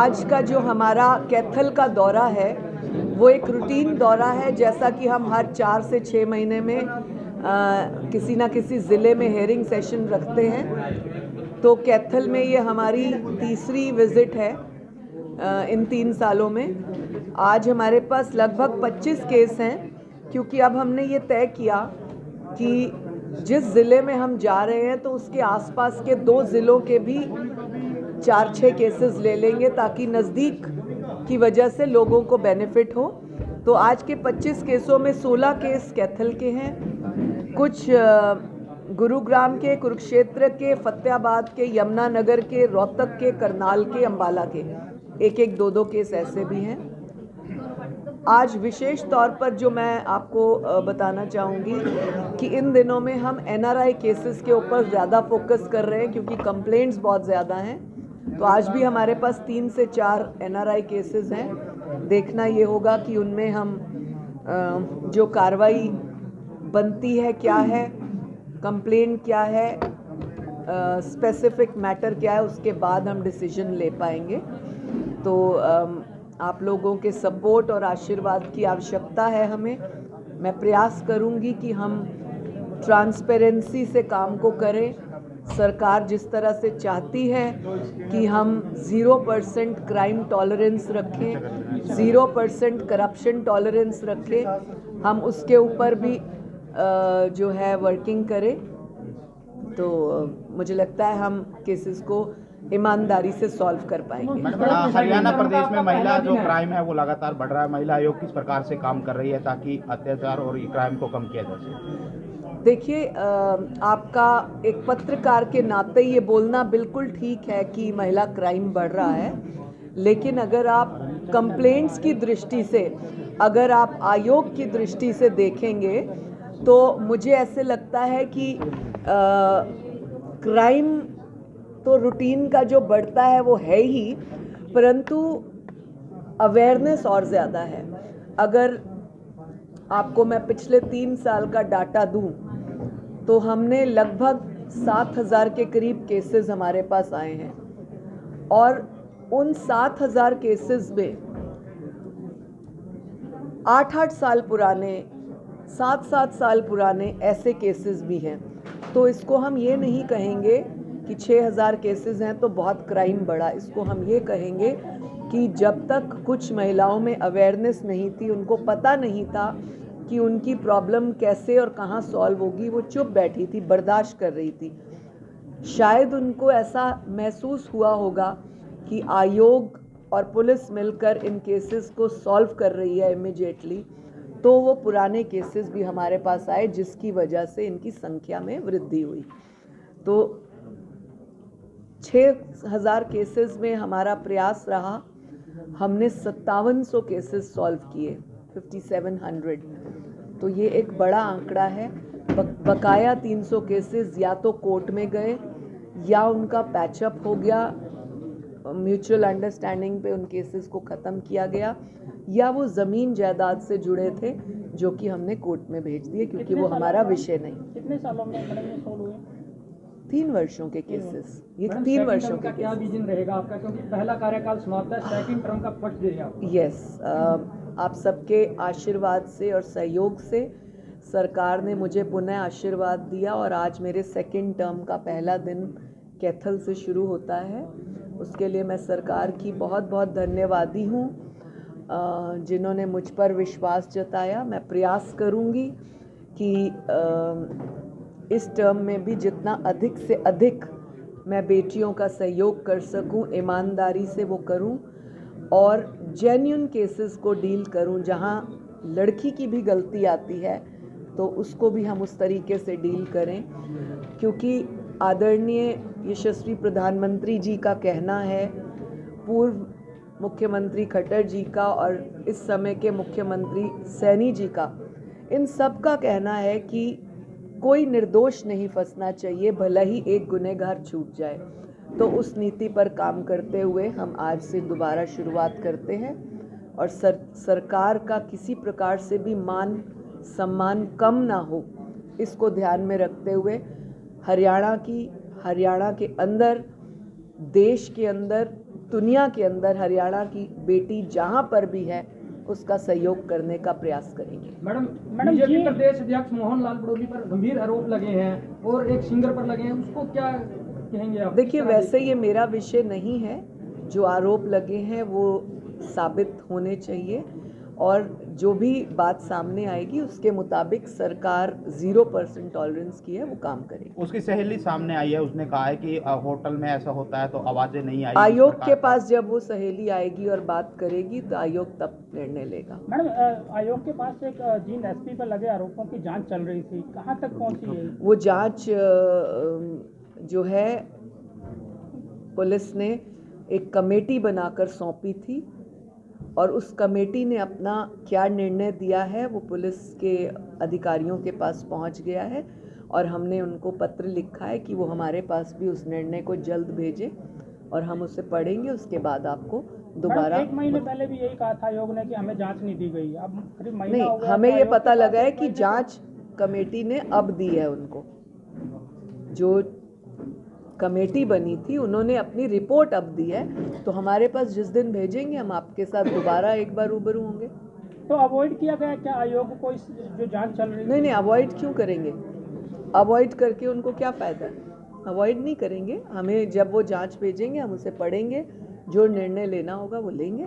आज का जो हमारा कैथल का दौरा है वो एक रूटीन दौरा है, जैसा कि हम हर 4 से 6 महीने में किसी ना किसी ज़िले में हेयरिंग सेशन रखते हैं। तो कैथल में ये हमारी तीसरी विज़िट है इन 3 सालों में। आज हमारे पास लगभग 25 केस हैं, क्योंकि अब हमने ये तय किया कि जिस ज़िले में हम जा रहे हैं तो उसके आसपास के 2 ज़िलों के भी 4-6 केसेस ले लेंगे, ताकि नज़दीक की वजह से लोगों को बेनिफिट हो। तो आज के 25 केसों में 16 केस कैथल के हैं, कुछ गुरुग्राम के, कुरुक्षेत्र के, फतेहाबाद के, यमुनानगर के, रोहतक के, करनाल के, अंबाला के, एक एक 2-2 केस ऐसे भी हैं। आज विशेष तौर पर जो मैं आपको बताना चाहूँगी कि इन दिनों में हम NRI केसेस के ऊपर ज़्यादा फोकस कर रहे हैं, क्योंकि कंप्लेंट्स बहुत ज़्यादा हैं। तो आज भी हमारे पास 3 से 4 NRI केसेस हैं। देखना ये होगा कि उनमें हम जो कार्रवाई बनती है क्या है, कंप्लेंट क्या है, स्पेसिफिक मैटर क्या है, उसके बाद हम डिसीजन ले पाएंगे। तो आप लोगों के सपोर्ट और आशीर्वाद की आवश्यकता है हमें। मैं प्रयास करूंगी कि हम ट्रांसपेरेंसी से काम को करें। सरकार जिस तरह से चाहती है कि हम 0% क्राइम टॉलरेंस रखें, 0% करप्शन टॉलरेंस रखें, हम उसके ऊपर भी जो है वर्किंग करें। तो मुझे लगता है हम केसेस को ईमानदारी से सॉल्व कर पाएंगे। हरियाणा प्रदेश में महिला जो क्राइम है वो लगातार बढ़ रहा है। महिला आयोग किस प्रकार से काम कर रही है ताकि अत्याचार और क्राइम को कम किया जा सके? देखिए, आपका एक पत्रकार के नाते ये बोलना बिल्कुल ठीक है कि महिला क्राइम बढ़ रहा है, लेकिन अगर आप कंप्लेंट्स की दृष्टि से, अगर आप आयोग की दृष्टि से देखेंगे तो मुझे ऐसे लगता है कि क्राइम तो रूटीन का जो बढ़ता है वो है ही, परंतु अवेयरनेस और ज़्यादा है। अगर आपको मैं पिछले 3 साल का डाटा दूं तो हमने लगभग 7,000 के करीब केसेस हमारे पास आए हैं, और उन 7,000 केसेस में 8-8 साल पुराने, 7-7 साल पुराने ऐसे केसेस भी हैं। तो इसको हम ये नहीं कहेंगे कि 6,000 केसेस हैं तो बहुत क्राइम बढ़ा। इसको हम ये कहेंगे कि जब तक कुछ महिलाओं में अवेयरनेस नहीं थी, उनको पता नहीं था कि उनकी प्रॉब्लम कैसे और कहाँ सॉल्व होगी, वो चुप बैठी थी, बर्दाश्त कर रही थी। शायद उनको ऐसा महसूस हुआ होगा कि आयोग और पुलिस मिलकर इन केसेस को सॉल्व कर रही है इमीडिएटली, तो वो पुराने केसेस भी हमारे पास आए, जिसकी वजह से इनकी संख्या में वृद्धि हुई। तो 6,000 केसेस में हमारा प्रयास रहा, हमने 5700 केसेस सॉल्व किए, 5700। तो ये एक बड़ा आंकड़ा है। बकाया 300 केसेस या तो कोर्ट में गए, या उनका पैचअप हो गया, म्यूचुअल अंडरस्टैंडिंग पे उन केसेस को ख़त्म किया गया, या वो ज़मीन जायदाद से जुड़े थे जो कि हमने कोर्ट में भेज दिए, क्योंकि वो हमारा विषय नहीं। कितने सालों में सॉल्व हुए? 3 वर्षों के केसेस, ये 3 वर्षों के। क्या विजन रहेगा आपका, क्योंकि पहला कार्यकाल समाप्त है, सेकंड टर्म का फर्स्ट डे है आपका? यस, आप सबके आशीर्वाद से और सहयोग से सरकार ने मुझे पुनः आशीर्वाद दिया, और आज मेरे सेकंड टर्म का पहला दिन कैथल से शुरू होता है। उसके लिए मैं सरकार की बहुत बहुत धन्यवादी हूँ, जिन्होंने मुझ पर विश्वास जताया। मैं प्रयास करूँगी कि इस टर्म में भी जितना अधिक से अधिक मैं बेटियों का सहयोग कर सकूं, ईमानदारी से वो करूं, और जेन्युइन केसेस को डील करूं। जहां लड़की की भी गलती आती है तो उसको भी हम उस तरीके से डील करें, क्योंकि आदरणीय यशस्वी प्रधानमंत्री जी का कहना है, पूर्व मुख्यमंत्री खट्टर जी का और इस समय के मुख्यमंत्री सैनी जी का, इन सब का कहना है कि कोई निर्दोष नहीं फंसना चाहिए, भला ही एक गुनहगार छूट जाए। तो उस नीति पर काम करते हुए हम आज से दोबारा शुरुआत करते हैं, और सरकार का किसी प्रकार से भी मान सम्मान कम ना हो, इसको ध्यान में रखते हुए हरियाणा के अंदर, देश के अंदर दुनिया के अंदर हरियाणा की बेटी जहाँ पर भी है उसका सहयोग करने का प्रयास करेंगे। मैडम बीजेपी प्रदेश अध्यक्ष मोहन लाल बड़ोली पर गंभीर आरोप लगे हैं और एक सिंगर पर लगे हैं, उसको क्या कहेंगे आप? देखिए, वैसे ये मेरा विषय नहीं है। जो आरोप लगे हैं वो साबित होने चाहिए और जो भी बात सामने आएगी उसके मुताबिक सरकार 0% टॉलरेंस की है, वो काम करेगी। उसकी सहेली सामने आई है, उसने कहा है कि होटल में ऐसा होता है तो आवाजें नहीं आई। आयोग के पास जब वो सहेली आएगी और बात करेगी तो आयोग तब निर्णय लेगा। मैडम, आयोग के पास एक जींद एसपी पर लगे आरोपों की जांच चल रही थी, कहां तक पहुंची है? वो जांच जो है पुलिस ने एक कमेटी बनाकर सौंपी थी और उस कमेटी ने अपना क्या निर्णय दिया है वो पुलिस के अधिकारियों के पास पहुंच गया है और हमने उनको पत्र लिखा है कि वो हमारे पास भी उस निर्णय को जल्द भेजें और हम उसे पढ़ेंगे। उसके बाद आपको दोबारा 1 महीने पहले भी यही कहा था आयोग ने कि हमें जांच नहीं दी गई। अब करीब महीना नहीं, हो गया, हमें तो ये आयोग पता के पास लगा है 1 कि महीने जांच कमेटी ने अब दी है उनको। जो कमेटी बनी थी उन्होंने अपनी रिपोर्ट अब दी है, तो हमारे पास जिस दिन भेजेंगे हम आपके साथ दोबारा एक बार रूबरू होंगे। तो अवॉइड किया गया क्या आयोग को इस जो जांच चल रही नहीं, अवॉइड क्यों करेंगे? अवॉइड करके उनको क्या फ़ायदा है? अवॉइड नहीं करेंगे। हमें जब वो जांच भेजेंगे हम उसे पढ़ेंगे, जो निर्णय लेना होगा वो लेंगे।